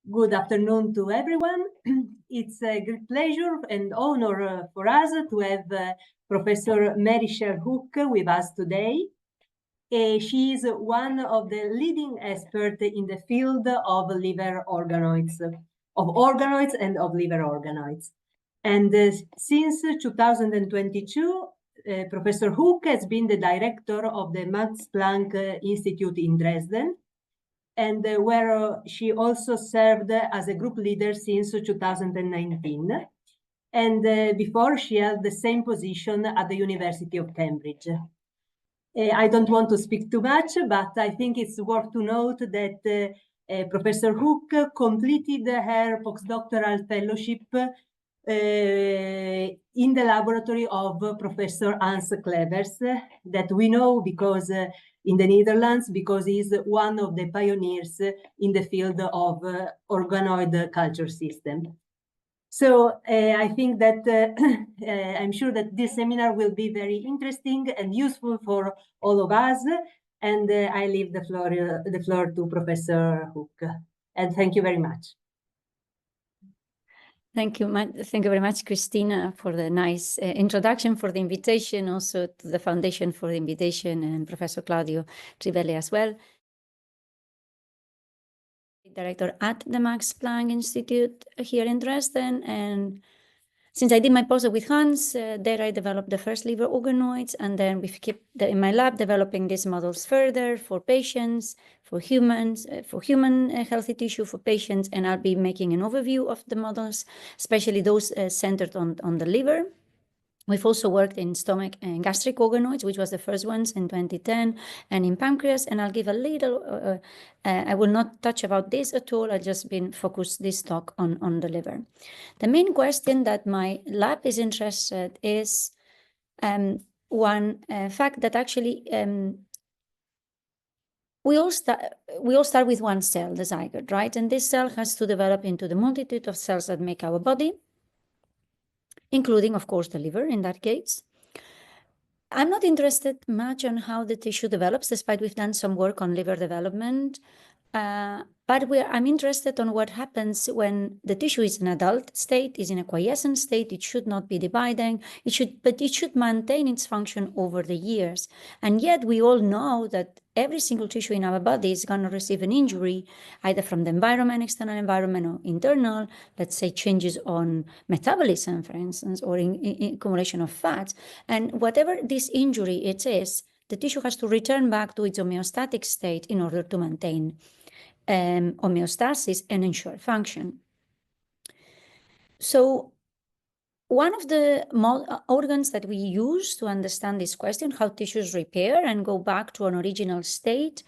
Good afternoon to everyone. It's a great pleasure and honor for us to have Professor Meritxell Huch with us today. She is one of the leading experts in the field of liver organoids, and of liver organoids. And since 2022, Professor Huch has been the director of the Max Planck Institute in Dresden, and where she also served as a group leader since 2019. And before, she held the same position at the University of Cambridge. I don't want to speak too much, but I think it's worth to note that Professor Huch completed her postdoctoral fellowship in the laboratory of Professor Hans Clevers, that we know because in the Netherlands, because he's one of the pioneers in the field of organoid culture system. So I think that I'm sure that this seminar will be very interesting and useful for all of us. And I leave the floor to Professor Huch. And thank you very much. Thank you very much, Christina, for the nice introduction, for the invitation, also to the Foundation for the invitation, and Professor Claudio Trivelli as well. Director at the Max Planck Institute here in Dresden, and since I did my postdoc with Hans, there I developed the first liver organoids, and then we keep in my lab developing these models further for patients, for humans, for human healthy tissue, for patients, and I'll be making an overview of the models, especially those centered on the liver. We've also worked in stomach and gastric organoids, which was the first ones in 2010, and in pancreas, and I'll give a little, I will not touch about this at all, I've just been focused this talk on the liver. The main question that my lab is interested is one fact that actually we all start with one cell, the zygote, right? And this cell has to develop into the multitude of cells that make our body, including, of course, the liver in that case. I'm not interested much on how the tissue develops, despite we've done some work on liver development. But I'm interested on what happens when the tissue is in adult state, is in a quiescent state. It should not be dividing, but it should maintain its function over the years. And yet we all know that every single tissue in our body is going to receive an injury, either from the environment, external environment, or internal, let's say changes on metabolism, for instance, or in accumulation of fats. And whatever this injury it is, the tissue has to return back to its homeostatic state in order to maintain homeostasis and ensure function. So one of the organs that we use to understand this question, how tissues repair and go back to an original state,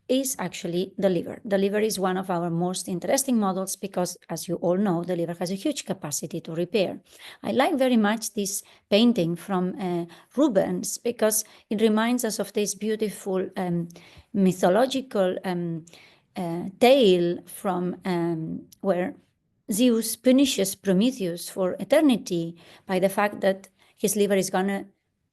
is actually the liver. The liver is one of our most interesting models because, as you all know, the liver has a huge capacity to repair. I like very much this painting from Rubens because it reminds us of this beautiful mythological tale from where Zeus punishes Prometheus for eternity by the fact that his liver is going to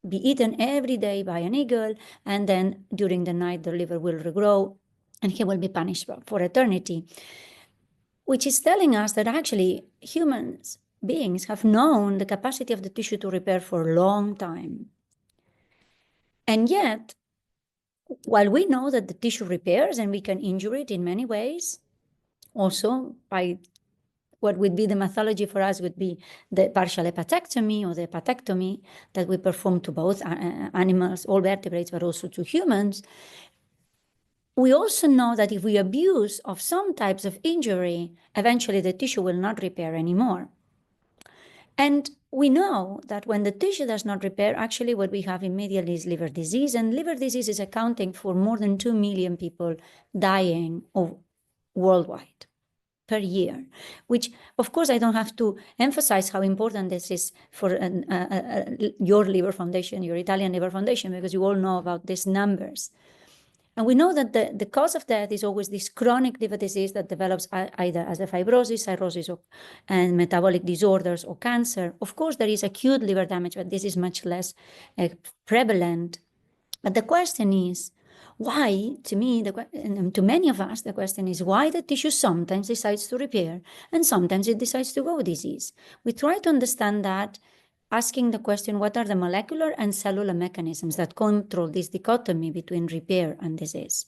be eaten every day by an eagle, and then during the night the liver will regrow and he will be punished for eternity, which is telling us that actually humans, beings, have known the capacity of the tissue to repair for a long time. And yet, while we know that the tissue repairs and we can injure it in many ways, also by what would be the mythology for us would be the partial hepatectomy or the hepatectomy that we perform to both animals, all vertebrates, but also to humans. We also know that if we abuse of some types of injury, eventually the tissue will not repair anymore. And we know that when the tissue does not repair, actually what we have immediately is liver disease, and liver disease is accounting for more than 2 million people dying worldwide per year, which, of course, I don't have to emphasize how important this is for your liver foundation, your Italian liver foundation, because you all know about these numbers. And we know that the cause of death is always this chronic liver disease that develops either as a fibrosis, cirrhosis, and metabolic disorders or cancer. Of course, there is acute liver damage, but this is much less prevalent. But the question is, why, to me, and to many of us, the question is why the tissue sometimes decides to repair and sometimes it decides to go disease. We try to understand that, asking the question, what are the molecular and cellular mechanisms that control this dichotomy between repair and disease?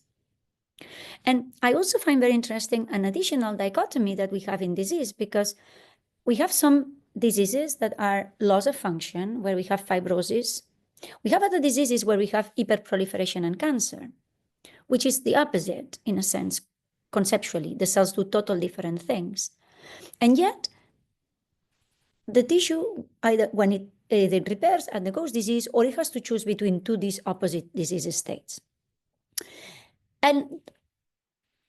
And I also find very interesting an additional dichotomy that we have in disease, because we have some diseases that are loss of function, where we have fibrosis. We have other diseases where we have hyperproliferation and cancer, which is the opposite, in a sense, conceptually. The cells do totally different things. And yet, the tissue, either when it repairs, undergoes disease, or it has to choose between these opposite disease states. And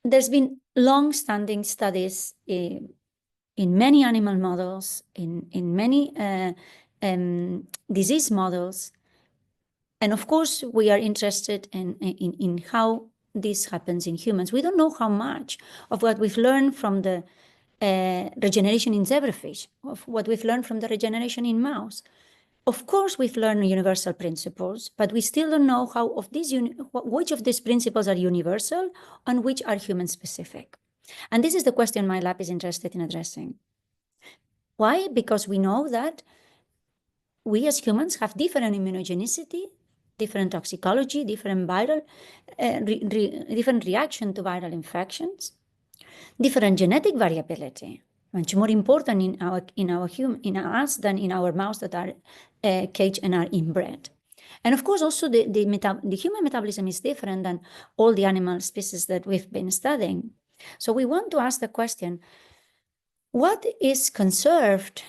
there's been long-standing studies in many animal models, in many disease models. And of course, we are interested in how this happens in humans. We don't know how much of what we've learned from the regeneration in zebrafish, of what we've learned from the regeneration in mouse. Of course, we've learned universal principles, but we still don't know how of these which of these principles are universal and which are human-specific. And this is the question my lab is interested in addressing. Why? Because we know that we as humans have different immunogenicity, different toxicology, different viral, different reaction to viral infections, different genetic variability, much more important in us than in our mouse that are caged and are inbred. And of course, also the human metabolism is different than all the animal species that we've been studying. So we want to ask the question, what is conserved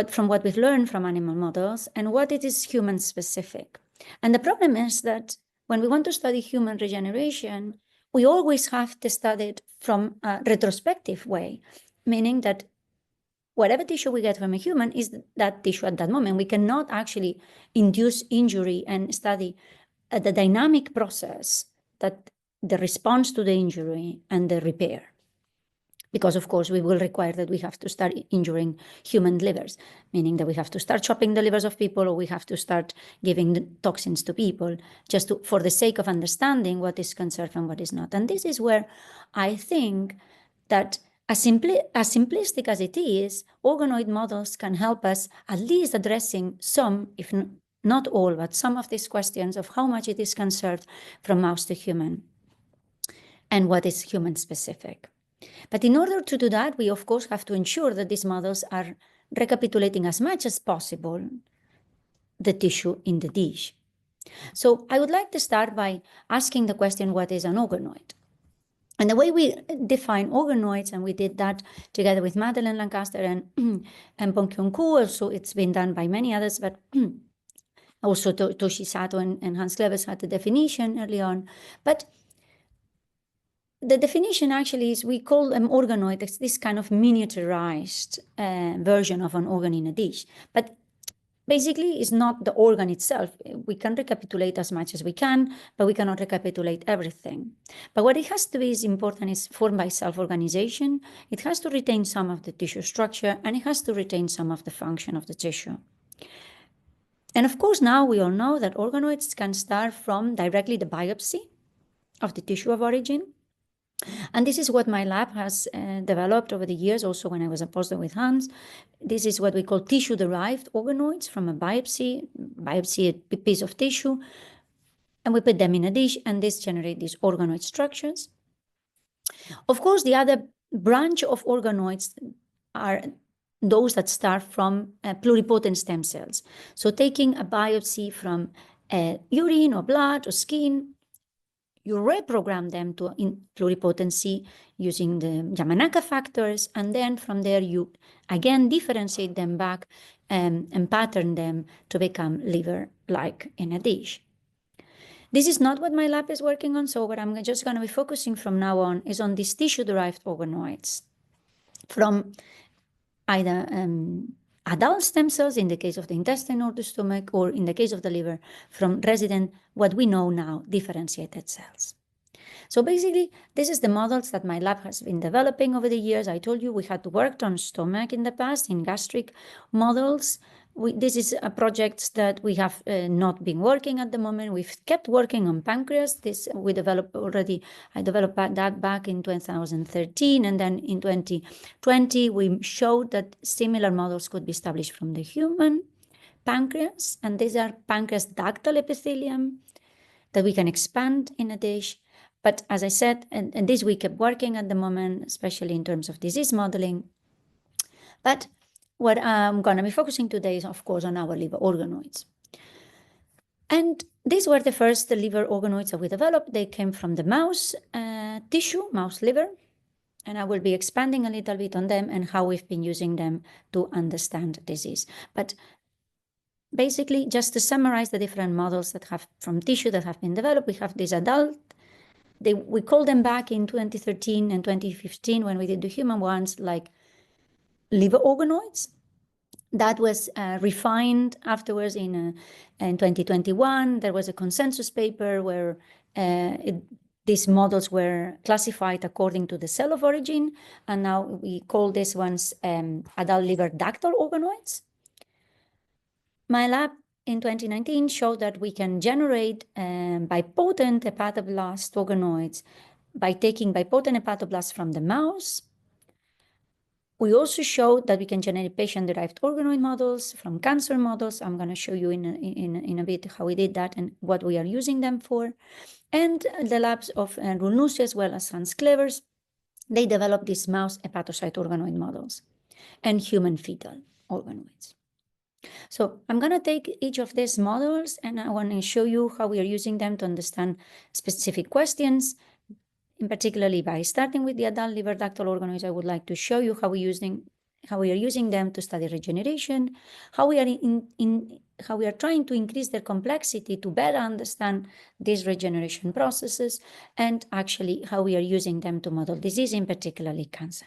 from what we've learned from animal models, and what it is human-specific? And the problem is that when we want to study human regeneration, we always have to study it from a retrospective way, meaning that whatever tissue we get from a human is that tissue at that moment. We cannot actually induce injury and study the dynamic process, that the response to the injury and the repair. Because, of course, we will require that we have to start injuring human livers, meaning that we have to start chopping the livers of people, or we have to start giving the toxins to people, just for the sake of understanding what is conserved and what is not. And this is where I think that as simplistic as it is, organoid models can help us at least addressing some, if not all, but some of these questions of how much it is conserved from mouse to human and what is human-specific. But in order to do that, we of course have to ensure that these models are recapitulating as much as possible the tissue in the dish. So I would like to start by asking the question, what is an organoid? And the way we define organoids, and we did that together with Madeleine Lancaster and Pong-Kyung Koo, also it's been done by many others, but also Toshi Sato and Hans Klevers had the definition early on. But the definition actually is, we call them organoid. It's this kind of miniaturized version of an organ in a dish. But basically, it's not the organ itself. We can recapitulate as much as we can, but we cannot recapitulate everything. But what it has to be is important is formed by self-organization. It has to retain some of the tissue structure, and it has to retain some of the function of the tissue. And of course, now we all know that organoids can start from directly the biopsy of the tissue of origin. And this is what my lab has developed over the years, also when I was a postdoc with Hans. This is what we call tissue-derived organoids from a biopsy a piece of tissue, and we put them in a dish, and this generates these organoid structures. Of course, the other branch of organoids are those that start from pluripotent stem cells. So taking a biopsy from urine or blood or skin, you reprogram them to in pluripotency using the Yamanaka factors, and then from there you again differentiate them back and pattern them to become liver-like in a dish. This is not what my lab is working on, so what I'm just going to be focusing from now on is on these tissue-derived organoids from either adult stem cells in the case of the intestine or the stomach, or in the case of the liver, from resident, what we know now, differentiated cells. So basically, this is the models that my lab has been developing over the years. I told you we had worked on stomach in the past, in gastric models, This is a project that we have not been working at the moment. We've kept working on pancreas. I developed that back in 2013, and then in 2020 we showed that similar models could be established from the human pancreas, and these are pancreas ductal epithelium that we can expand in a dish. But as I said, and this we kept working at the moment, especially in terms of disease modeling. But what I'm going to be focusing today is, of course, on our liver organoids. And these were the first liver organoids that we developed. They came from the mouse tissue, mouse liver. And I will be expanding a little bit on them and how we've been using them to understand disease. But basically, just to summarize the different models that have from tissue that have been developed, we have these adult. We called them back in 2013 and 2015 when we did the human ones, like liver organoids. That was refined afterwards in 2021. There was a consensus paper where these models were classified according to the cell of origin, and now we call these ones adult liver ductal organoids. My lab in 2019 showed that we can generate bipotent hepatoblast organoids by taking bipotent hepatoblasts from the mouse. We also showed that we can generate patient-derived organoid models from cancer models. I'm going to show you in a bit how we did that and what we are using them for. And the labs of Roel Nusse as well as Hans Clevers, they developed these mouse hepatocyte organoid models and human fetal organoids. So I'm going to take each of these models and I want to show you how we are using them to understand specific questions. In particularly by starting with the adult liver ductal organoids, I would like to show you how we are using them to study regeneration, how we are trying to increase their complexity to better understand these regeneration processes, and actually how we are using them to model disease, in particularly cancer.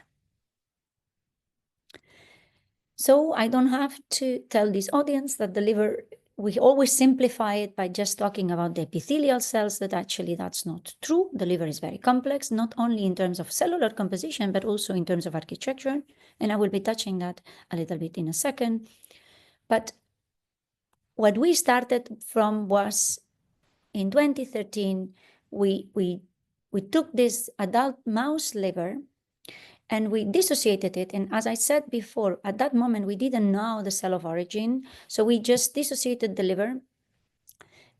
So I don't have to tell this audience that the liver, we always simplify it by just talking about the epithelial cells, that actually that's not true. The liver is very complex, not only in terms of cellular composition, but also in terms of architecture. And I will be touching that a little bit in a second. But what we started from was in 2013, we took this adult mouse liver and we dissociated it. And as I said before, at that moment, we didn't know the cell of origin. So we just dissociated the liver.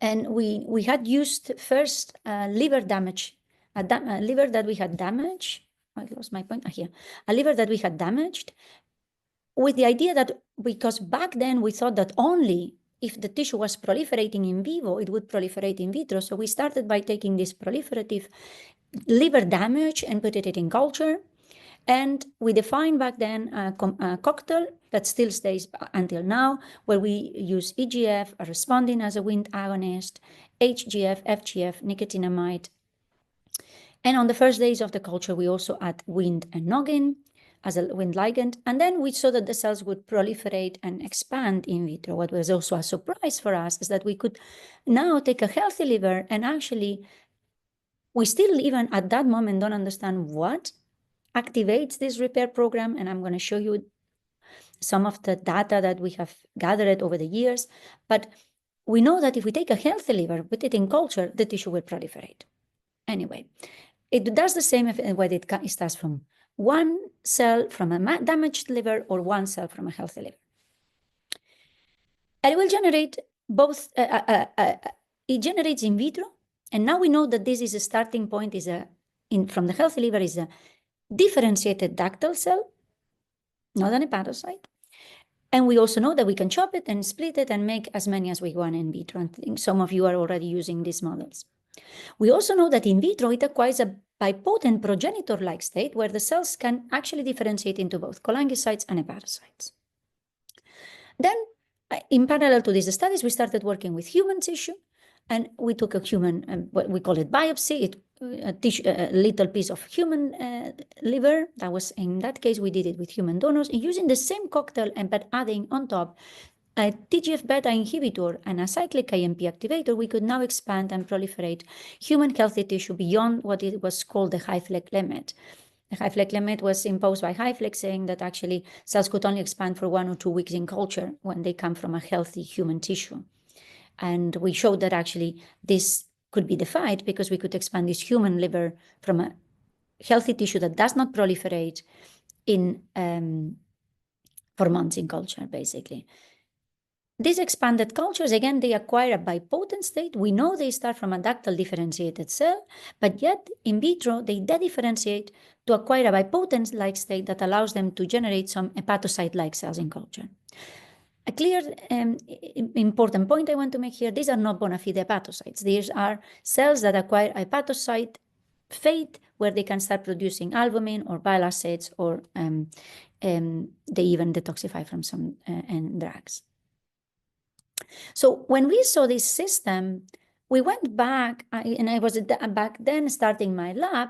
And we had used first liver damage, a liver that we had damaged. I lost my point here. A liver that we had damaged with the idea that, because back then we thought that only if the tissue was proliferating in vivo, it would proliferate in vitro. So we started by taking this proliferative liver damage and put it in culture. And we defined back then a cocktail that still stays until now, where we use EGF, responding as a Wnt agonist, HGF, FGF, nicotinamide. And on the first days of the culture, we also add Wnt and noggin as a Wnt ligand. And then we saw that the cells would proliferate and expand in vitro. What was also a surprise for us is that we could now take a healthy liver, and actually, we still even at that moment don't understand what activates this repair program, and I'm going to show you some of the data that we have gathered over the years. But we know that if we take a healthy liver, put it in culture, the tissue will proliferate. Anyway, it does the same whether it starts from one cell from a damaged liver or one cell from a healthy liver. And it will generate both, it generates in vitro, and now we know that this is a starting point, from the healthy liver is a differentiated ductal cell, not an hepatocyte. And we also know that we can chop it and split it and make as many as we want in vitro. And I think some of you are already using these models. We also know that in vitro, it acquires a bipotent progenitor-like state where the cells can actually differentiate into both cholangiocytes and hepatocytes. Then, in parallel to these studies, we started working with human tissue, and we took a human, what we call it biopsy, a little piece of human liver. That was, in that case, we did it with human donors, and using the same cocktail, but adding on top a TGF-beta inhibitor and a cyclic AMP activator, we could now expand and proliferate human healthy tissue beyond what it was called the high fleck limit. A high-flex limit was imposed by high-flex, saying that actually cells could only expand for 1 or 2 weeks in culture when they come from a healthy human tissue. And we showed that actually this could be defied because we could expand this human liver from a healthy tissue that does not proliferate in for months in culture, basically. These expanded cultures, again, they acquire a bipotent state. We know they start from a ductal differentiated cell, but yet in vitro, they dedifferentiate to acquire a bipotent-like state that allows them to generate some hepatocyte-like cells in culture. A clear important point I want to make here, these are not bona fide hepatocytes. These are cells that acquire hepatocyte fate where they can start producing albumin or bile acids, or they even detoxify from some drugs. So when we saw this system, we went back, and I was back then starting my lab,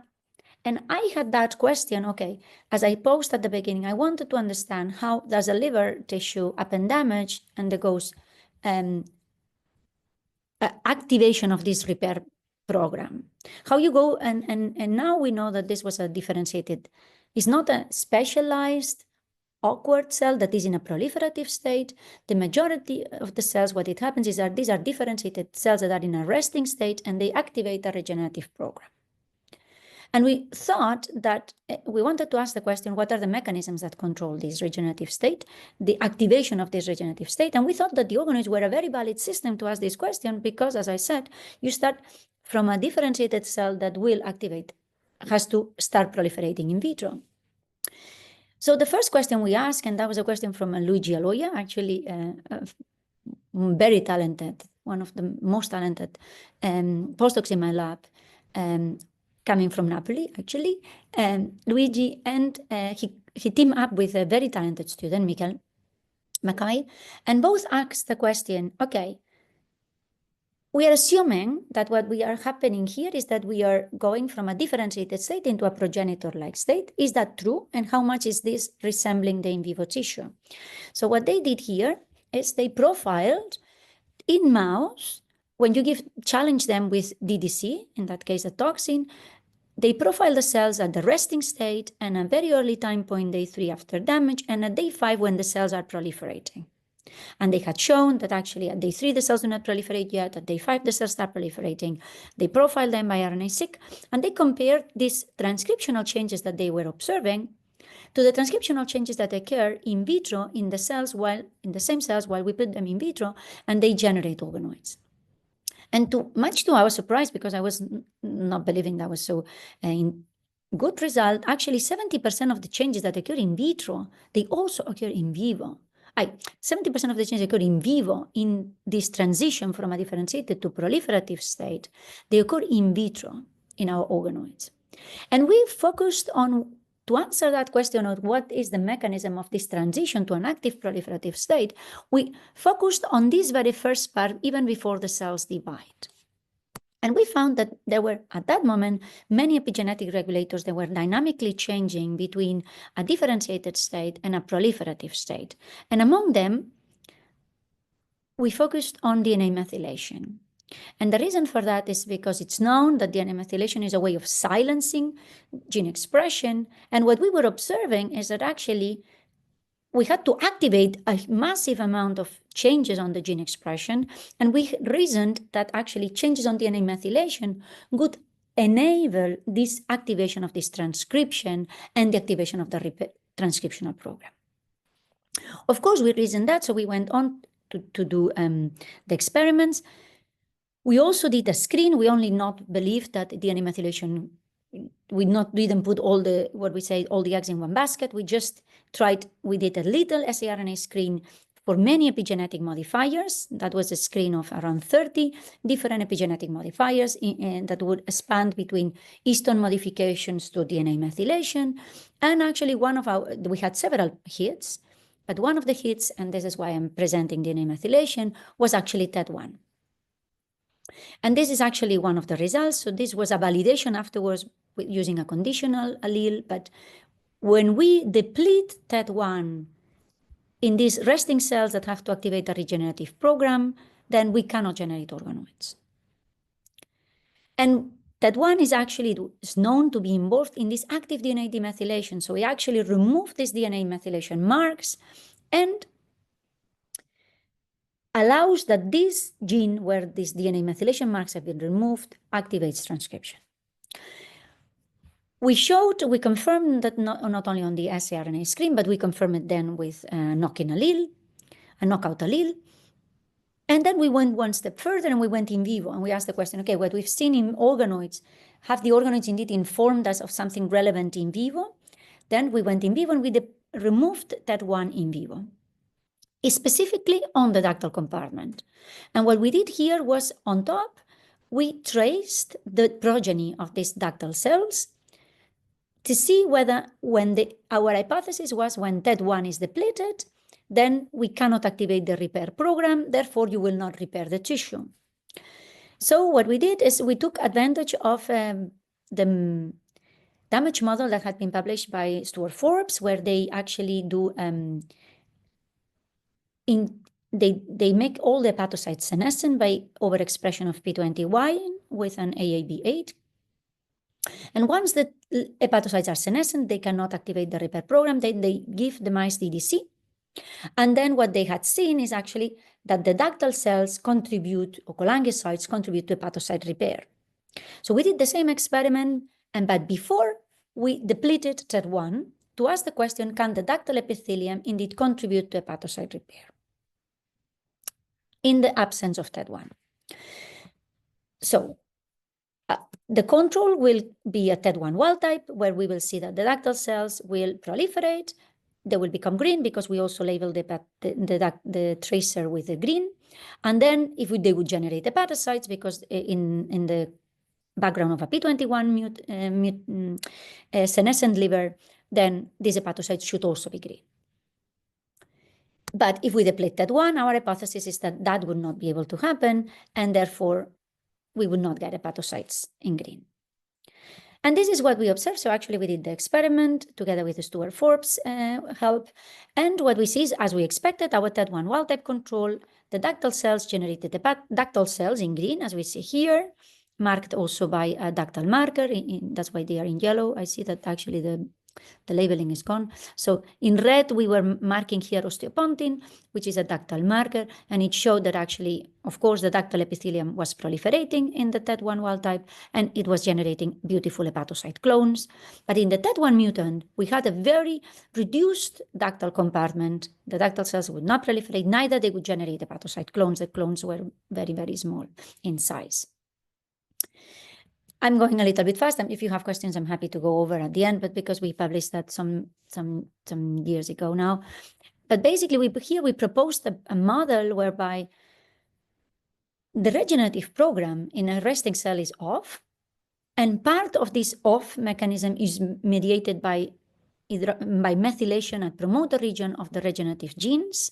and I had that question, okay, as I posed at the beginning, I wanted to understand how does a liver tissue upon damage undergoes activation of this repair program. How you go, and now we know that this was a differentiated, it's not a specialized awkward cell that is in a proliferative state. The majority of the cells, what it happens is that these are differentiated cells that are in a resting state, and they activate a regenerative program. And we thought that we wanted to ask the question, what are the mechanisms that control this regenerative state, the activation of this regenerative state? And we thought that the organoids were a very valid system to ask this question because, as I said, you start from a differentiated cell that will activate, has to start proliferating in vitro. So the first question we asked, and that was a question from Luigi Aloia, actually very talented, one of the most talented postdocs in my lab, coming from Napoli, actually, Luigi, and he teamed up with a very talented student, Michael Mackay, and both asked the question, okay, we are assuming that what we are happening here is that we are going from a differentiated state into a progenitor-like state. Is that true? And how much is this resembling the in vivo tissue? So what they did here is they profiled in mouse, when you challenge them with DDC, in that case a toxin, they profile the cells at the resting state and a very early time point, day 3 after damage, and at day 5 when the cells are proliferating. And they had shown that actually at day 3 the cells do not proliferate yet, at day 5 the cells start proliferating. They profiled them by RNA-seq, and they compared these transcriptional changes that they were observing to the transcriptional changes that occur in vitro in the cells, while in the same cells while we put them in vitro, and they generate organoids. And much to our surprise, because I was not believing that was so good result, actually 70% of the changes that occur in vitro, they also occur in vivo. 70% of the changes occur in vivo in this transition from a differentiated to proliferative state. They occur in vitro in our organoids. And we focused on, to answer that question of what is the mechanism of this transition to an active proliferative state, we focused on this very first part even before the cells divide. And we found that there were, at that moment, many epigenetic regulators that were dynamically changing between a differentiated state and a proliferative state. And among them, we focused on DNA methylation. And the reason for that is because it's known that DNA methylation is a way of silencing gene expression. And what we were observing is that actually we had to activate a massive amount of changes on the gene expression, and we reasoned that actually changes on DNA methylation would enable this activation of this transcription and the activation of the transcriptional program. Of course, we reasoned that, so we went on to do the experiments. We also did a screen. We only not believed that DNA methylation, we didn't put all the, what we say, all the eggs in one basket. We just tried, we did a little saRNA screen for many epigenetic modifiers. That was a screen of around 30 different epigenetic modifiers that would span between histone modifications to DNA methylation. And actually we had several hits, but one of the hits, and this is why I'm presenting DNA methylation, was actually TET1. And this is actually one of the results. So this was a validation afterwards using a conditional allele. But when we deplete TET1 in these resting cells that have to activate a regenerative program, then we cannot generate organoids. And TED1 is known to be involved in this active DNA demethylation. So we actually remove these DNA methylation marks and allows that this gene where these DNA methylation marks have been removed activates transcription. We confirmed that not only on the saRNA screen, but we confirmed it then with a knockout allele. And then we went one step further and we went in vivo and we asked the question, okay, what we've seen in organoids, have the organoids indeed informed us of something relevant in vivo? Then we went in vivo and we removed that one in vivo, specifically on the ductal compartment. And what we did here was on top, we traced the progeny of these ductal cells to see whether our hypothesis was when TED1 is depleted, then we cannot activate the repair program, therefore you will not repair the tissue. So what we did is we took advantage of the damage model that had been published by Stuart Forbes, where they actually do, they make all the hepatocytes senescent by overexpression of P20Y with an AAB8. And once the hepatocytes are senescent, they cannot activate the repair program, then they give the mice DDC. And then what they had seen is actually that the ductal cells contribute, or cholangiocytes contribute to hepatocyte repair. So we did the same experiment, but before we depleted TED1 to ask the question, can the ductal epithelium indeed contribute to hepatocyte repair in the absence of TED1? So the control will be a TED1 wild type, where we will see that the ductal cells will proliferate. They will become green because we also label the tracer with the green. And then if they would generate hepatocytes, because in the background of a P21 senescent liver, then these hepatocytes should also be green. But if we deplete TED1, our hypothesis is that that would not be able to happen, and therefore we would not get hepatocytes in green. And this is what we observed. So actually we did the experiment together with the Stuart Forbes help. And what we see is, as we expected, our TED1 wild type control, the ductal cells generated the ductal cells in green, as we see here, marked also by a ductal marker. That's why they are in yellow. I see that actually the labeling is gone. So in red, we were marking here osteopontin, which is a ductal marker, and it showed that actually, of course, the ductal epithelium was proliferating in the TED1 wild type, and it was generating beautiful hepatocyte clones. But in the TED1 mutant, we had a very reduced ductal compartment. The ductal cells would not proliferate, neither they would generate hepatocyte clones. The clones were very, very small in size. I'm going a little bit fast. If you have questions, I'm happy to go over at the end, but because we published that some years ago now. But basically, here we proposed a model whereby the regenerative program in a resting cell is off, and part of this off mechanism is mediated by methylation at promoter region of the regenerative genes.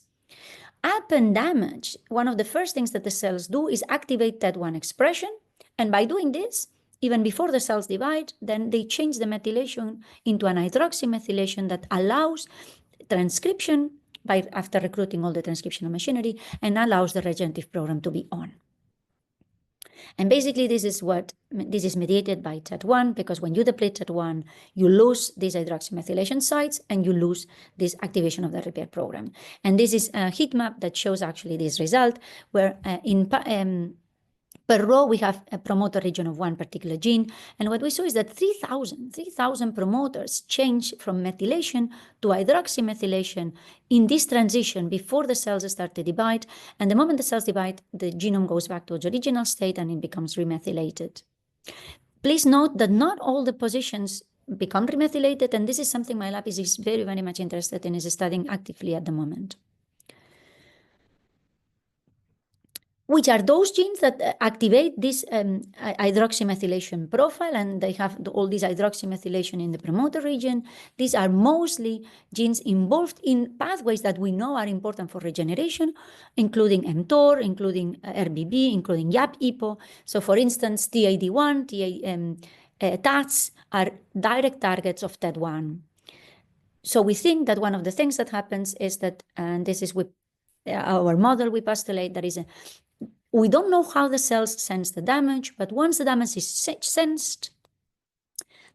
Upon damage, one of the first things that the cells do is activate TED1 expression, and by doing this, even before the cells divide, then they change the methylation into an hydroxymethylation that allows transcription after recruiting all the transcriptional machinery, and allows the regenerative program to be on. And basically, this is mediated by TED1, because when you deplete TED1, you lose these hydroxymethylation sites and you lose this activation of the repair program. And this is a heat map that shows actually this result, where per row, we have a promoter region of one particular gene. And what we saw is that 3,000 promoters change from methylation to hydroxymethylation in this transition before the cells start to divide. And the moment the cells divide, the genome goes back to its original state and it becomes remethylated. Please note that not all the positions become remethylated. And this is something my lab is very, very much interested in, is studying actively at the moment. Which are those genes that activate this hydroxymethylation profile, and they have all this hydroxymethylation in the promoter region. These are mostly genes involved in pathways that we know are important for regeneration, including mTOR, including RBB, including YAP-EPO. So for instance, TAD1, TATs are direct targets of TED1. So we think that one of the things that happens is that, and this is with our model, we postulate there is We don't know how the cells sense the damage, but once the damage is sensed,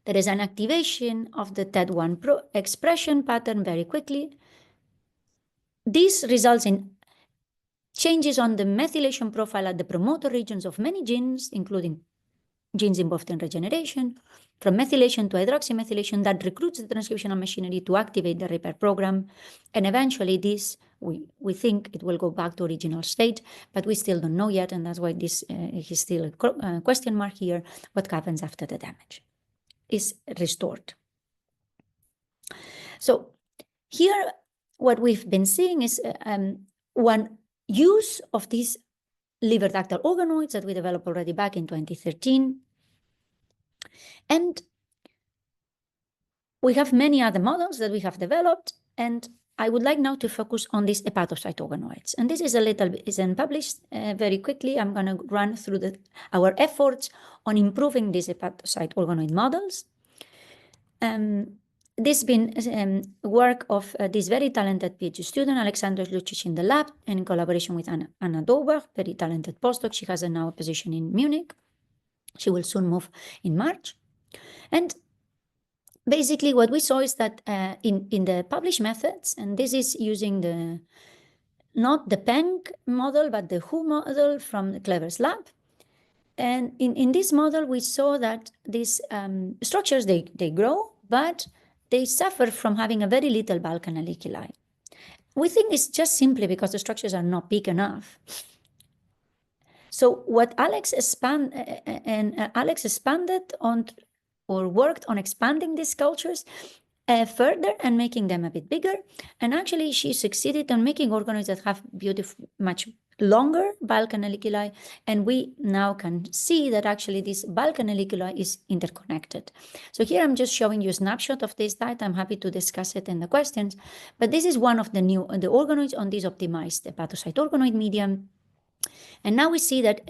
there is an activation of the TED1 expression pattern very quickly. This results in changes on the methylation profile at the promoter regions of many genes, including genes involved in regeneration, from methylation to hydroxymethylation that recruits the transcriptional machinery to activate the repair program. And eventually this, we think it will go back to original state, but we still don't know yet. And that's why this is still a question mark here. What happens after the damage is restored? So here, what we've been seeing is one use of these liver ductal organoids that we developed already back in 2013. And we have many other models that we have developed, and I would like now to focus on these hepatocyte organoids. And this is a little bit, is published very quickly. I'm going to run through our efforts on improving these hepatocyte organoid models. This has been work of this very talented PhD student, Meritxell Huch, in the lab, and in collaboration with Anna Dober, very talented postdoc. She has now a position in Munich. She will soon move in March. And basically what we saw is that in the published methods, and this is using not the Planck model, but the Huch model from Clever's lab. And in this model, we saw that these structures, they grow, but they suffer from having a very little bulk analyculi. We think it's just simply because the structures are not big enough. So what Alex expanded on, or worked on expanding these cultures further and making them a bit bigger. And actually she succeeded on making organoids that have beautiful, much longer bulk analyculi. And we now can see that actually this bulk analyculi is interconnected. So here I'm just showing you a snapshot of this data. I'm happy to discuss it in the questions, but this is one of the organoids on this optimized hepatocyte organoid medium. And now we see that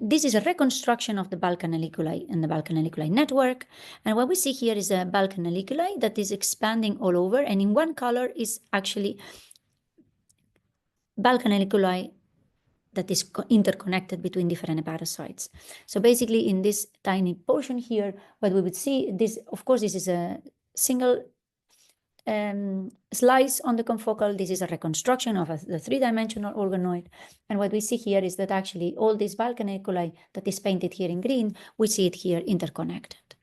this is a reconstruction of the bulk analyculi and the bulk analyculi network. And what we see here is a bulk analyculi that is expanding all over. And in one color is actually bulk analyculi that is interconnected between different hepatocytes. So basically in this tiny portion here, what we would see, this, of course, this is a single slice on the confocal. This is a reconstruction of the three-dimensional organoid. And what we see here is that actually all this bulk analyculi that is painted here in green, we see it here interconnected.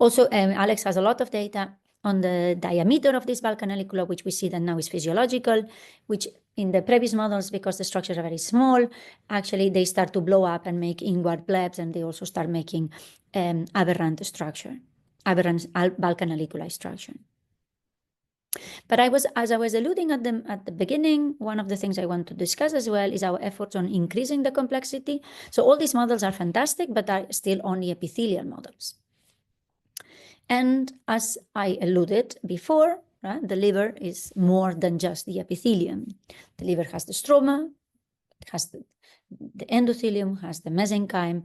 Also, Alex has a lot of data on the diameter of this bulk analyculi, which we see that now is physiological, which in the previous models, because the structures are very small, actually they start to blow up and make inward plebs, and they also start making aberrant structure. Aberrant bulk analyculi structure. But as I was alluding at the beginning, one of the things I want to discuss as well is our efforts on increasing the complexity. So all these models are fantastic, but are still only epithelial models. And as I alluded before, right, the liver is more than just the epithelium. The liver has the stroma, has the endothelium, has the mesenchyme,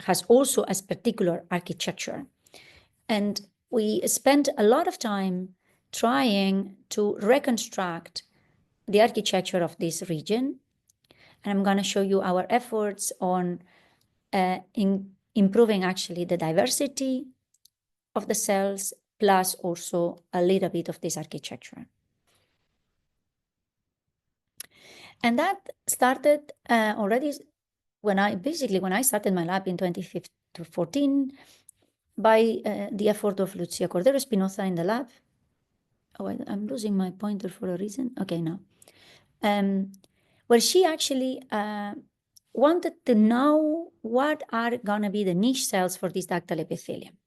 has also a particular architecture. And we spent a lot of time trying to reconstruct the architecture of this region. And I'm going to show you our efforts on improving actually the diversity of the cells, plus also a little bit of this architecture. And that started already when I started my lab in 2014, by the effort of Lucia Cordero Espinoza in the lab. Oh, I'm losing my pointer for a reason. Okay, now. Where she actually wanted to know what are going to be the niche cells for this ductal epithelium.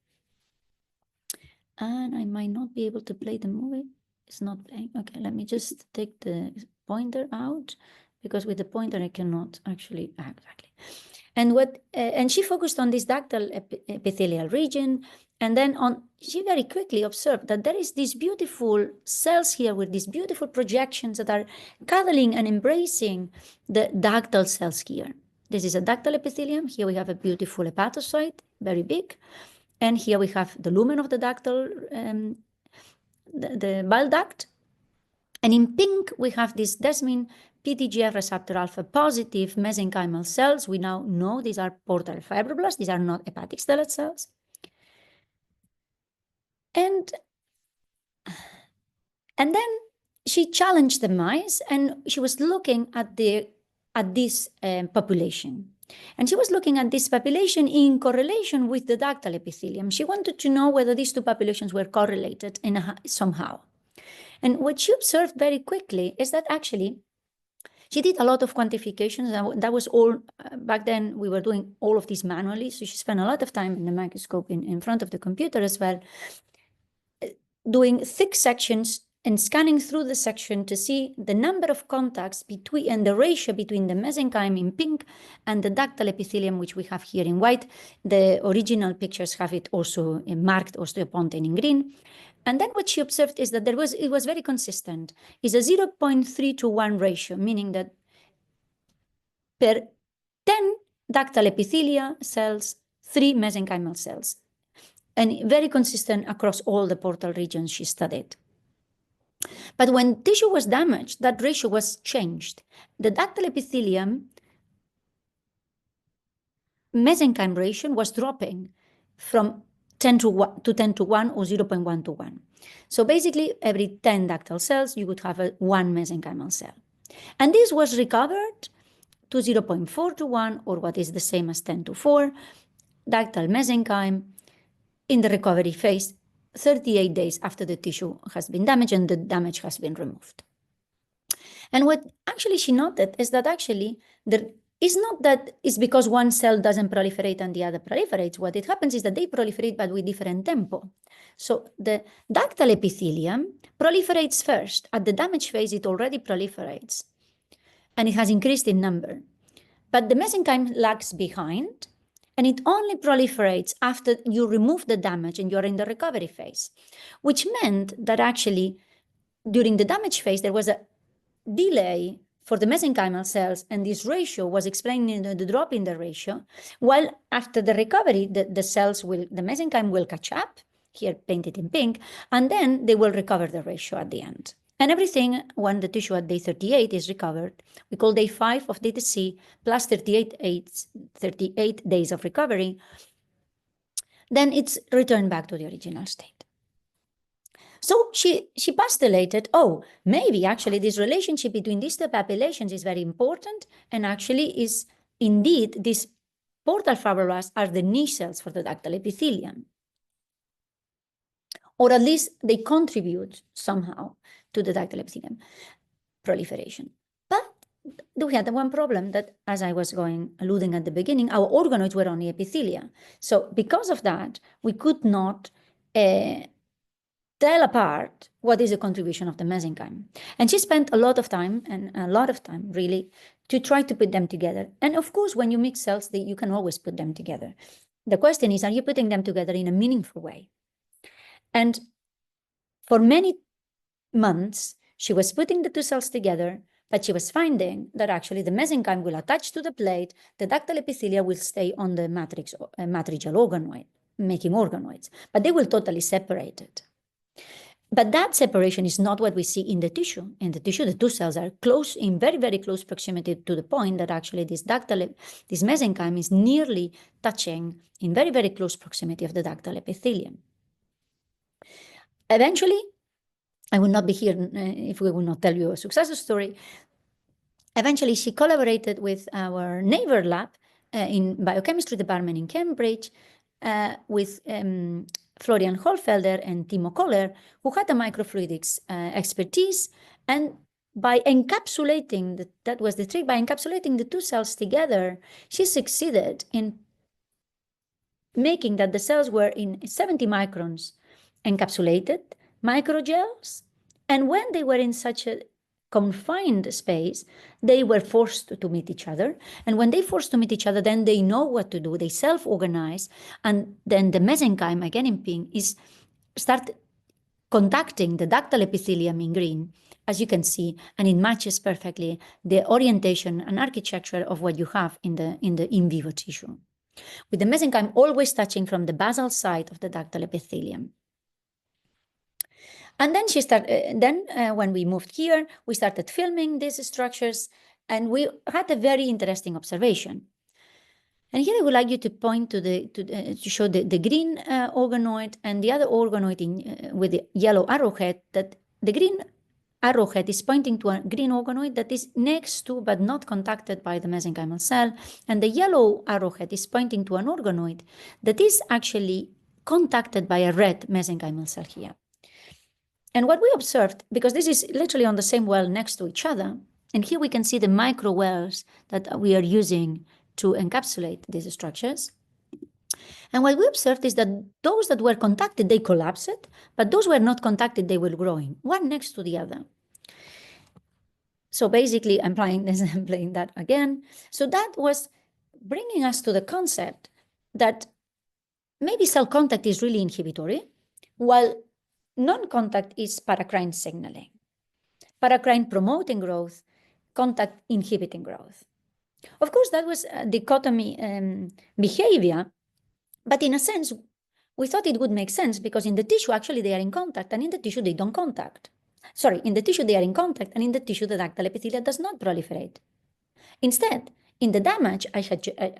And I might not be able to play the movie. It's not playing. Okay, let me just take the pointer out, because with the pointer I cannot actually exactly. And she focused on this ductal epithelial region, and then she very quickly observed that there is these beautiful cells here with these beautiful projections that are cuddling and embracing the ductal cells here. This is a ductal epithelium. Here we have a beautiful hepatocyte, very big, and here we have the lumen of the ductal, the bile duct, And in pink, we have this desmin PTGF receptor alpha positive mesenchymal cells. We now know these are portal fibroblasts. These are not hepatic stellate cells. And then she challenged the mice, and she was looking at this population. And she was looking at this population in correlation with the ductal epithelium. She wanted to know whether these two populations were correlated somehow. And what she observed very quickly is that actually she did a lot of quantifications. That was all, back then we were doing all of these manually. So she spent a lot of time in the microscope in front of the computer as well, doing thick sections and scanning through the section to see the number of contacts between and the ratio between the mesenchyme in pink and the ductal epithelium, which we have here in white. The original pictures have it also marked osteopontin in green. And then what she observed is that it was very consistent. It's a 0.3 to 1 ratio, meaning that per 10 ductal epithelia cells, 3 mesenchymal cells, and very consistent across all the portal regions she studied. But when tissue was damaged, that ratio was changed. The ductal epithelium mesenchyme ratio was dropping from 10 to 10 to 1 or 0.1 to 1. So basically, every 10 ductal cells, you would have 1 mesenchymal cell. And this was recovered to 0.4 to 1, or what is the same as 10 to 4, ductal mesenchyme in the recovery phase, 38 days after the tissue has been damaged and the damage has been removed. And what actually she noted is that actually it's not that it's because one cell doesn't proliferate and the other proliferates. What it happens is that they proliferate, but with different tempo. So the ductal epithelium proliferates first. At the damage phase, it already proliferates, and it has increased in number. But the mesenchyme lags behind, and it only proliferates after you remove the damage and you're in the recovery phase, which meant that actually during the damage phase, there was a delay for the mesenchymal cells, and this ratio was explaining the drop in the ratio, while after the recovery, the mesenchyme will catch up, here painted in pink, and then they will recover the ratio at the end. And everything, when the tissue at day 38 is recovered, we call day 5 of DTC plus 38 days of recovery, then it's returned back to the original state. So she postulated, maybe actually this relationship between these two populations is very important, and actually is indeed these portal fibroblasts are the niche cells for the ductal epithelium. Or at least they contribute somehow to the ductal epithelium proliferation. But we had one problem that, as I was alluding at the beginning, our organoids were only epithelia. So because of that, we could not tell apart what is the contribution of the mesenchyme. And she spent a lot of time really to try to put them together. And of course, when you mix cells, you can always put them together. The question is, are you putting them together in a meaningful way? And for many months, she was putting the two cells together, but she was finding that actually the mesenchyme will attach to the plate, the ductal epithelia will stay on the Meritxell organoid, making organoids, but they will totally separate it. But that separation is not what we see in the tissue. In the tissue, the two cells are close, in very, very close proximity, to the point that actually this mesenchyme is nearly touching in very, very close proximity of the ductal epithelium. Eventually, I would not be here if we would not tell you a success story. Eventually, she collaborated with our neighbor lab in biochemistry department in Cambridge with Florian Hohlfelder and Timo Koller, who had a microfluidics expertise. And by encapsulating, that was the trick, by encapsulating the two cells together, she succeeded in making that the cells were in 70 microns encapsulated microgels. And when they were in such a confined space, they were forced to meet each other. And when they forced to meet each other, then they know what to do. They self-organize. And then the mesenchyme, again in pink, start contacting the ductal epithelium in green, as you can see, and it matches perfectly the orientation and architecture of what you have in the in vivo tissue, with the mesenchyme always touching from the basal side of the ductal epithelium. And then when we moved here, we started filming these structures, and we had a very interesting observation. And here I would like you to point to show the green organoid and the other organoid with the yellow arrowhead, that the green arrowhead is pointing to a green organoid that is next to but not contacted by the mesenchymal cell, and the yellow arrowhead is pointing to an organoid that is actually contacted by a red mesenchymal cell here. And what we observed, because this is literally on the same well next to each other, and here we can see the micro wells that we are using to encapsulate these structures. And what we observed is that those that were contacted, they collapsed, but those who were not contacted, they were growing, one next to the other. So basically, I'm playing that again. So that was bringing us to the concept that maybe cell contact is really inhibitory, while non-contact is paracrine signaling. Paracrine promoting growth, contact inhibiting growth. Of course, that was a dichotomy behavior, but in a sense, we thought it would make sense because in the tissue, actually, they are in contact, and in the tissue, they don't contact. Sorry, in the tissue, they are in contact, and in the tissue, the ductal epithelium does not proliferate. Instead, in the damage I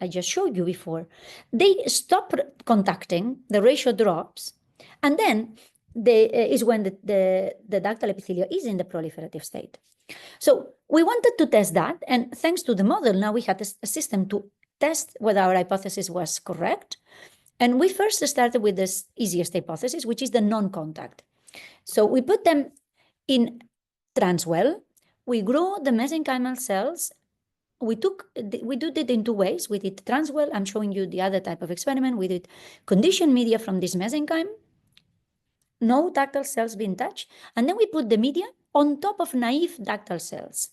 just showed you before, they stop contacting, the ratio drops, and then is when the ductal epithelium is in the proliferative state. So we wanted to test that, and thanks to the model, now we had a system to test whether our hypothesis was correct. And we first started with this easiest hypothesis, which is the non-contact. So we put them in transwell, we grow the mesenchymal cells. We did it in two ways. We did transwell. I'm showing you the other type of experiment. We did conditioned media from this mesenchyme, no ductal cells being touched, and then we put the media on top of naive ductal cells.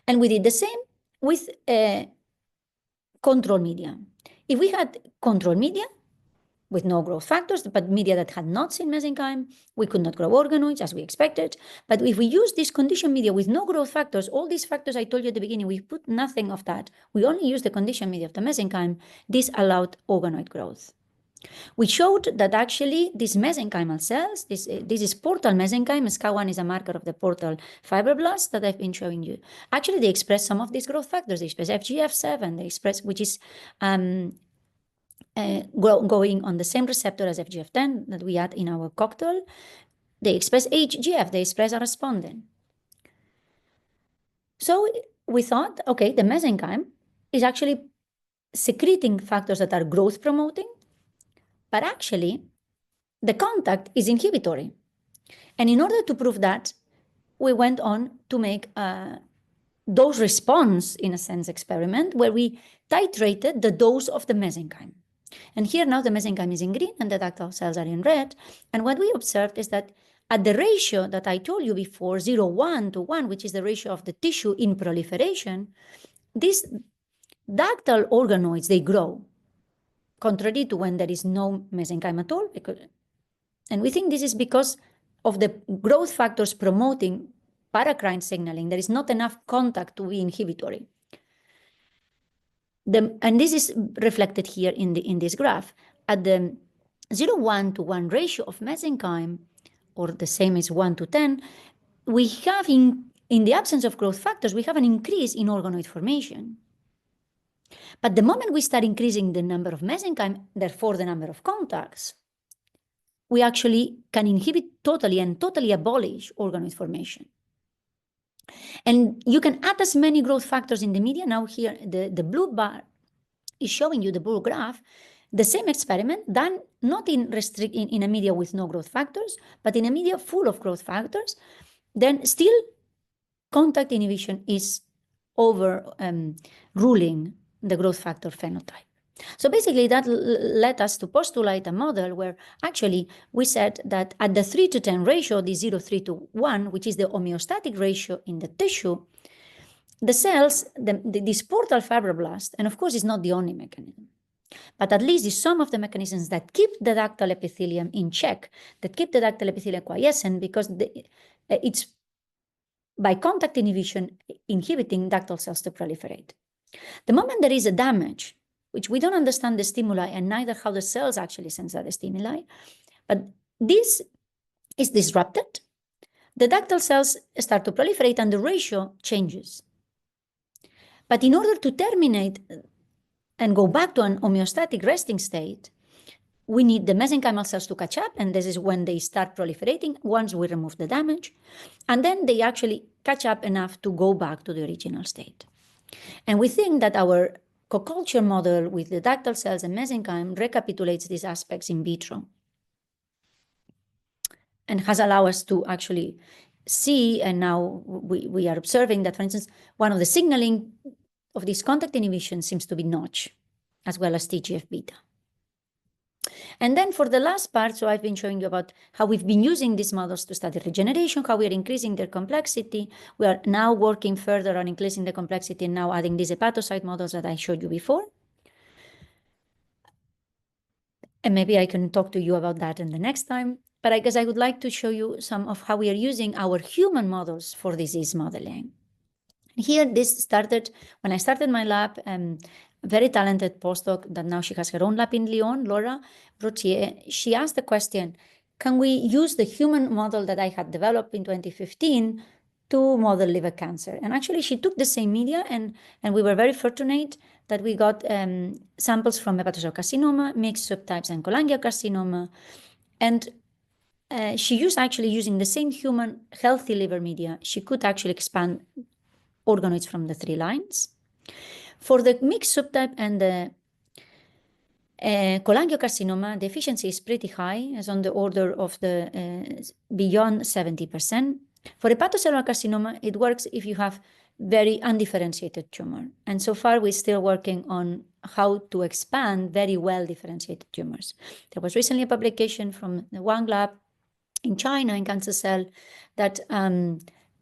And we did the same with control media. If we had control media with no growth factors, but media that had not seen mesenchyme, we could not grow organoids as we expected. But if we use this conditioned media with no growth factors, all these factors I told you at the beginning, we put nothing of that. We only use the conditioned media of the mesenchyme. This allowed organoid growth. We showed that actually these mesenchymal cells, this is portal mesenchyme, SCA1 is a marker of the portal fibroblasts that I've been showing you. Actually, they express some of these growth factors. They express FGF7, they express, which is going on the same receptor as FGF10 that we had in our cocktail. They express HGF, they express a respondin. So we thought, okay, the mesenchyme is actually secreting factors that are growth promoting, but actually the contact is inhibitory. And in order to prove that, we went on to make a dose response, in a sense, experiment where we titrated the dose of the mesenchyme. And here now the mesenchyme is in green and the ductal cells are in red. And what we observed is that at the ratio that I told you before, 0:1 to 1, which is the ratio of the tissue in proliferation, these ductal organoids, they grow, contrary to when there is no mesenchyme at all. And we think this is because of the growth factors promoting paracrine signaling. There is not enough contact to be inhibitory. And this is reflected here in this graph. At the 0:1 to 1 ratio of mesenchyme, or the same as 1 to 10, we have in the absence of growth factors, we have an increase in organoid formation. But the moment we start increasing the number of mesenchyme, therefore the number of contacts, we actually can inhibit totally and totally abolish organoid formation. And you can add as many growth factors in the media. Now here, the blue bar is showing you the blue graph, the same experiment done not in a media with no growth factors, but in a media full of growth factors. Then still contact inhibition is overruling the growth factor phenotype. So basically that led us to postulate a model where actually we said that at the 3 to 10 ratio, the 0:3 to 1, which is the homeostatic ratio in the tissue, the cells, this portal fibroblast, and of course it's not the only mechanism, but at least it's some of the mechanisms that keep the ductal epithelium in check, that keep the ductal epithelium quiescent, because it's by contact inhibition inhibiting ductal cells to proliferate. The moment there is a damage, which we don't understand the stimuli and neither how the cells actually sense that the stimuli, but this is disrupted, the ductal cells start to proliferate and the ratio changes. But in order to terminate and go back to an homeostatic resting state, we need the mesenchymal cells to catch up, and this is when they start proliferating once we remove the damage. And then they actually catch up enough to go back to the original state. And we think that our co-culture model with the ductal cells and mesenchyme recapitulates these aspects in vitro and has allowed us to actually see, and now we are observing that, for instance, one of the signaling of this contact inhibition seems to be Notch, as well as TGF-beta. And then for the last part, so I've been showing you about how we've been using these models to study regeneration, how we are increasing their complexity. We are now working further on increasing the complexity and now adding these hepatocyte models that I showed you before. And maybe I can talk to you about that in the next time. But I guess I would like to show you some of how we are using our human models for disease modeling. Here, this started when I started my lab. Very talented postdoc that now she has her own lab in Lyon, Laura Brotier. She asked the question, can we use the human model that I had developed in 2015 to model liver cancer? And actually, she took the same media, and we were very fortunate that we got samples from hepatocellular carcinoma, mixed subtypes, and cholangiocarcinoma. And she used actually using the same human healthy liver media, she could actually expand organoids from the 3 lines. For the mixed subtype and the cholangiocarcinoma, the efficiency is pretty high, as on the order of the beyond 70%. For hepatocellular carcinoma, it works if you have very undifferentiated tumor. And so far, we're still working on how to expand very well-differentiated tumors. There was recently a publication from the Wang Lab in China, in Cancer Cell, that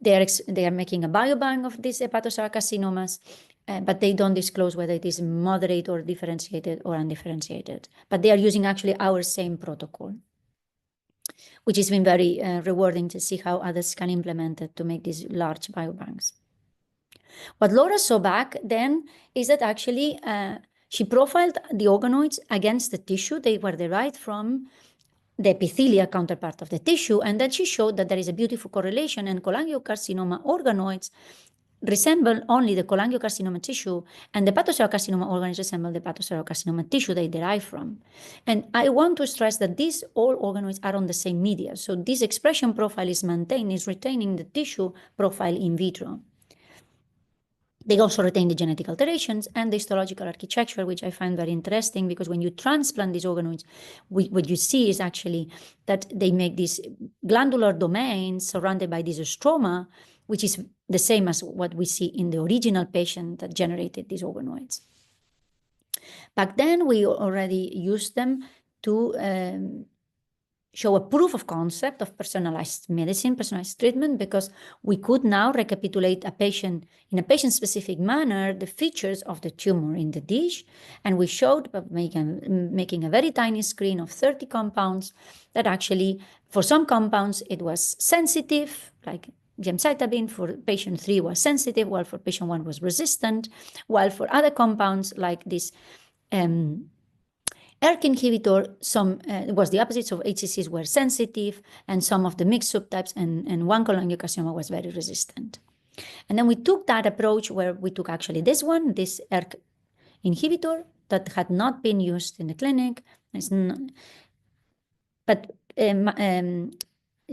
they are making a biobank of these hepatocellular carcinomas, but they don't disclose whether it is moderate or differentiated or undifferentiated. But they are using actually our same protocol, which has been very rewarding to see how others can implement it to make these large biobanks. What Laura saw back then is that actually she profiled the organoids against the tissue. They were derived from the epithelia counterpart of the tissue, and then she showed that there is a beautiful correlation, and cholangiocarcinoma organoids resemble only the cholangiocarcinoma tissue, and the hepatocellular carcinoma organoids resemble the hepatocellular carcinoma tissue they derive from. And I want to stress that these all organoids are on the same media, so this expression profile is maintained, is retaining the tissue profile in vitro. They also retain the genetic alterations and the histological architecture, which I find very interesting, because when you transplant these organoids, what you see is actually that they make these glandular domains surrounded by this stroma, which is the same as what we see in the original patient that generated these organoids. Back then, we already used them to show a proof of concept of personalized medicine, personalized treatment, because we could now recapitulate a patient in a patient-specific manner the features of the tumor in the dish. And we showed by making a very tiny screen of 30 compounds that actually, for some compounds, it was sensitive, like gemcitabine. For patient 3 was sensitive, while for patient 1 was resistant, while for other compounds like this ERK inhibitor, some was the opposite, so HCCs were sensitive, and some of the mixed subtypes, and one cholangiocarcinoma was very resistant. And then we took that approach where we took actually this one, this ERK inhibitor that had not been used in the clinic, but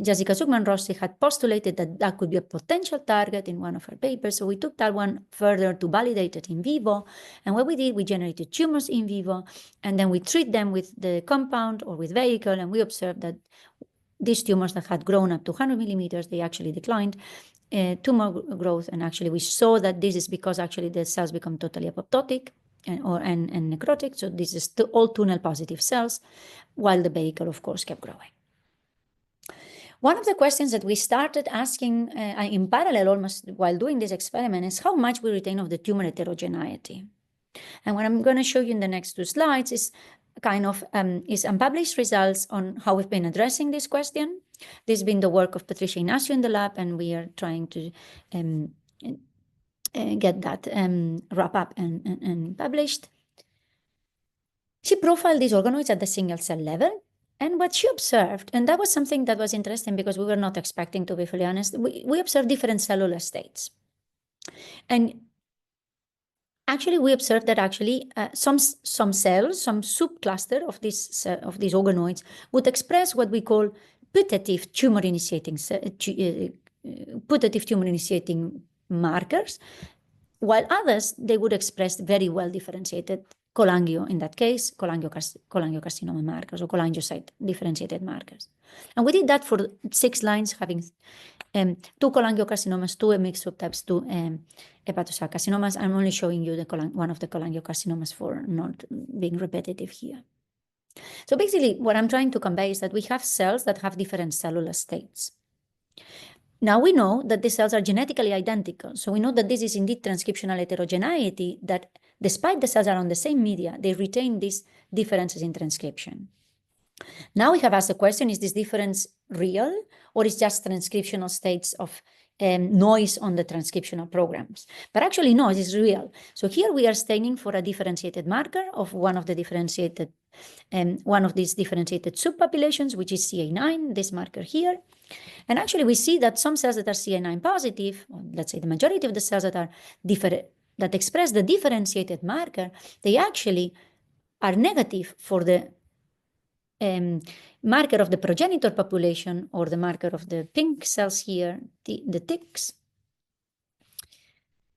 Jessica Zuckman-Rossi had postulated that that could be a potential target in one of her papers. So we took that one further to validate it in vivo. And what we did, we generated tumors in vivo, and then we treat them with the compound or with vehicle, and we observed that these tumors that had grown up to 100 millimeters, they actually declined tumor growth. And actually, we saw that this is because actually the cells become totally apoptotic and necrotic. So this is all tunnel positive cells, while the vehicle, of course, kept growing. One of the questions that we started asking in parallel almost while doing this experiment is how much we retain of the tumor heterogeneity. And what I'm going to show you in the next 2 slides is kind of is unpublished results on how we've been addressing this question. This has been the work of Patricia Ignacio in the lab, and we are trying to get that wrap up and published. She profiled these organoids at the single cell level. And what she observed, and that was something that was interesting because we were not expecting, to be fully honest, we observed different cellular states. And actually, we observed that actually some cells, some subcluster of these organoids would express what we call putative tumor initiating markers, while others, they would express very well differentiated cholangio, in that case, cholangiocarcinoma markers or cholangiocyte differentiated markers. And we did that for 6 lines, having 2 cholangiocarcinomas, 2 mixed subtypes, 2 hepatocellular carcinomas. I'm only showing you one of the cholangiocarcinomas for not being repetitive here. So basically, what I'm trying to convey is that we have cells that have different cellular states. Now we know that the cells are genetically identical. So we know that this is indeed transcriptional heterogeneity, that despite the cells are on the same media, they retain these differences in transcription. Now we have asked the question, is this difference real, or is just transcriptional states of noise on the transcriptional programs? But actually, no, it is real. So here we are staining for a differentiated marker of one of these differentiated subpopulations, which is CA9, this marker here. And actually, we see that some cells that are CA9 positive, or let's say the majority of the cells that are that express the differentiated marker, they actually are negative for the marker of the progenitor population, or the marker of the pink cells here, the ticks.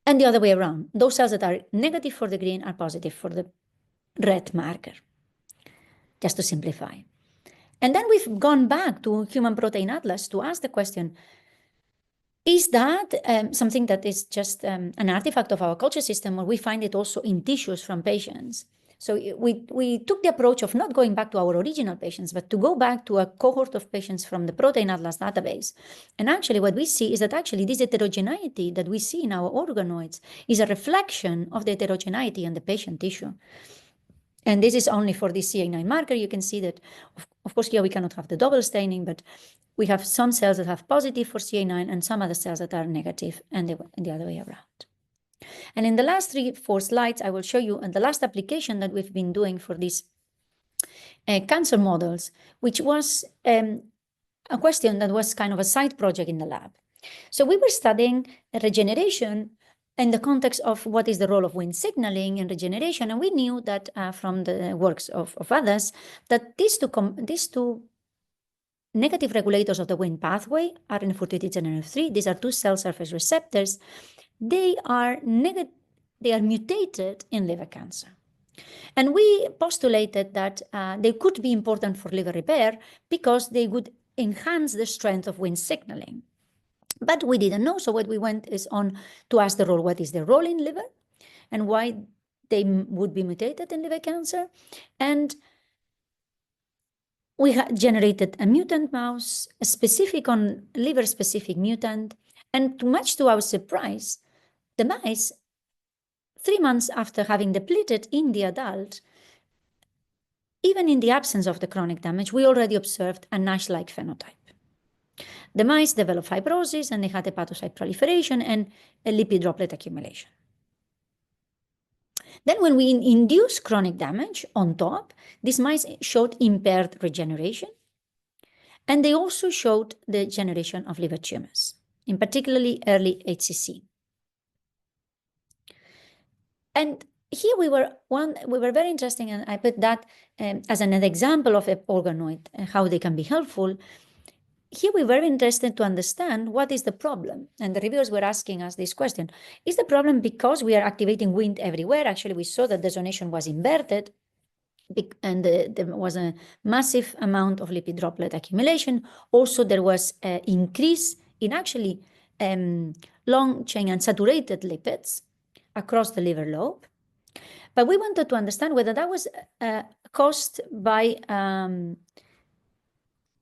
And the other way around. Those cells that are negative for the green are positive for the red marker, just to simplify. And then we've gone back to Human Protein Atlas to ask the question, is that something that is just an artifact of our culture system, or we find it also in tissues from patients? So we took the approach of not going back to our original patients, but to go back to a cohort of patients from the Protein Atlas database. And actually what we see is that actually this heterogeneity that we see in our organoids is a reflection of the heterogeneity in the patient tissue. And this is only for the CA9 marker. You can see that, of course, here we cannot have the double staining, but we have some cells that have positive for CA9 and some other cells that are negative, and the other way around. And in the last 3-4 slides, I will show you the last application that we've been doing for these cancer models, which was a question that was kind of a side project in the lab. So we were studying regeneration in the context of what is the role of Wnt signaling in regeneration. And we knew that from the works of others, that these two negative regulators of the Wnt pathway, RNF48 and NF3, these are 2 cell surface receptors, they are mutated in liver cancer. And we postulated that they could be important for liver repair because they would enhance the strength of Wnt signaling. But we didn't know, so what we went is on to ask the role, what is the role in liver and why they would be mutated in liver cancer. And we generated a mutant mouse, a liver-specific mutant, and much to our surprise, the mice, 3 months after having depleted in the adult, even in the absence of the chronic damage, we already observed a NASH-like phenotype. The mice developed fibrosis, and they had hepatocyte proliferation and a lipid droplet accumulation. Then when we induced chronic damage on top, these mice showed impaired regeneration, and they also showed the generation of liver tumors, in particularly early HCC. And here we were very interesting, and I put that as an example of an organoid and how they can be helpful. Here we were very interested to understand what is the problem. And the reviewers were asking us this question. Is the problem because we are activating Wnt everywhere? Actually, we saw that the zonation was inverted, and there was a massive amount of lipid droplet accumulation. Also, there was an increase in actually long chain unsaturated lipids across the liver lobe. But we wanted to understand whether that was caused by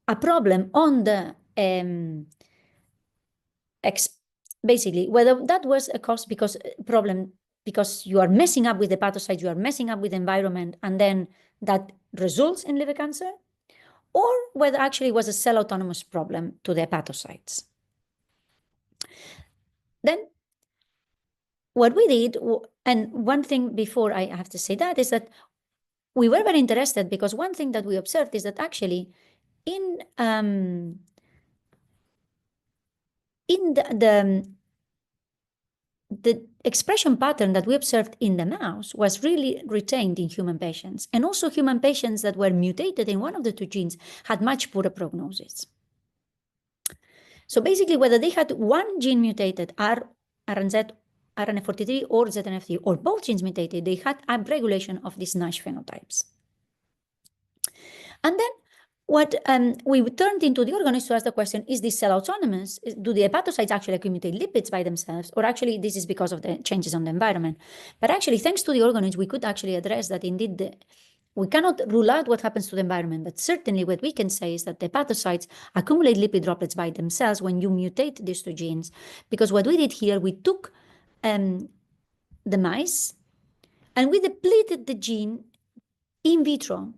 a problem on the basically whether that was a cause because you are messing up with the hepatocytes, you are messing up with the environment, and then that results in liver cancer, or whether actually it was a cell autonomous problem to the hepatocytes. Then what we did, and one thing before I have to say that, is that we were very interested because one thing that we observed is that actually in the expression pattern that we observed in the mouse was really retained in human patients. And also human patients that were mutated in one of the two genes had much poorer prognosis. So basically, whether they had one gene mutated, RNZ, RNF43 or ZNF3, or both genes mutated, they had upregulation of these NASH phenotypes. And then what we turned into the organoids to ask the question, is this cell autonomous? Do the hepatocytes actually accumulate lipids by themselves? Or actually this is because of the changes on the environment? But actually, thanks to the organoids, we could actually address that indeed we cannot rule out what happens to the environment, but certainly what we can say is that the hepatocytes accumulate lipid droplets by themselves when you mutate these two genes. Because what we did here, we took the mice and we depleted the gene in vitro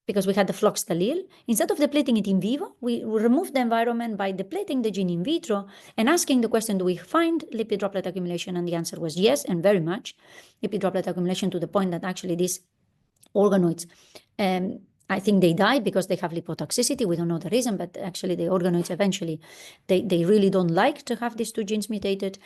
because we had the floxed allele. Instead of depleting it in vivo, we removed the environment by depleting the gene in vitro and asking the question, do we find lipid droplet accumulation? And the answer was yes, and very much. Lipid droplet accumulation to the point that actually these organoids, I think they die because they have lipotoxicity. We don't know the reason, but actually the organoids eventually, they really don't like to have these two genes mutated.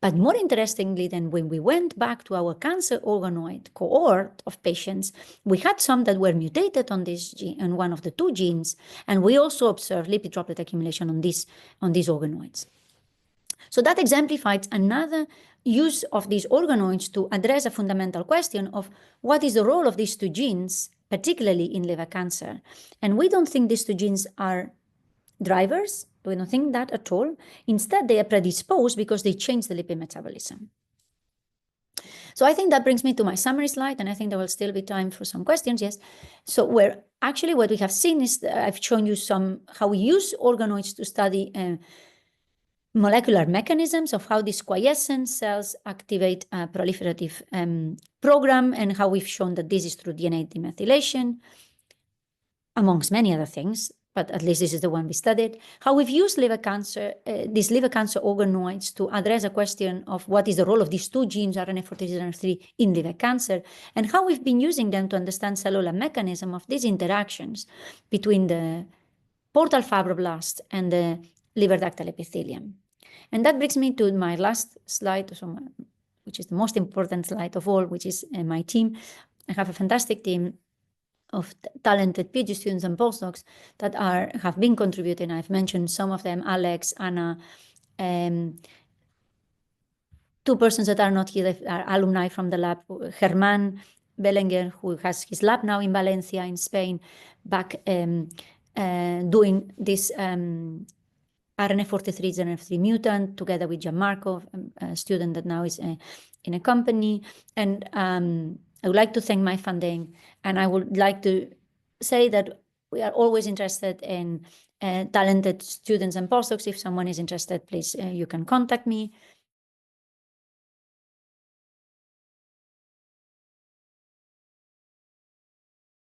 But more interestingly, then when we went back to our cancer organoid cohort of patients, we had some that were mutated on this gene, on one of the two genes, and we also observed lipid droplet accumulation on these organoids. So that exemplifies another use of these organoids to address a fundamental question of what is the role of these two genes, particularly in liver cancer. And we don't think these two genes are drivers. We don't think that at all. Instead, they are predisposed because they change the lipid metabolism. So I think that brings me to my summary slide, and I think there will still be time for some questions, yes. So what we have seen is I've shown you how we use organoids to study molecular mechanisms of how these quiescent cells activate a proliferative program, and how we've shown that this is through DNA demethylation, amongst many other things, but at least this is the one we studied. How we've used liver cancer, these liver cancer organoids to address a question of what is the role of these two genes, RNF43 and RNF3, in liver cancer, and how we've been using them to understand cellular mechanism of these interactions between the portal fibroblasts and the liver ductal epithelium. And that brings me to my last slide, which is the most important slide of all, which is my team. I have a fantastic team of talented PhD students and postdocs that have been contributing. I've mentioned some of them, Alex, Anna, two persons that are not here, that are alumni from the lab, Germán Belenguer, who has his lab now in Valencia in Spain, back doing this RNF43, ZNF3 mutant, together with Gianmarco, a student that now is in a company. And I would like to thank my funding, and I would like to say that we are always interested in talented students and postdocs. If someone is interested, please, you can contact me.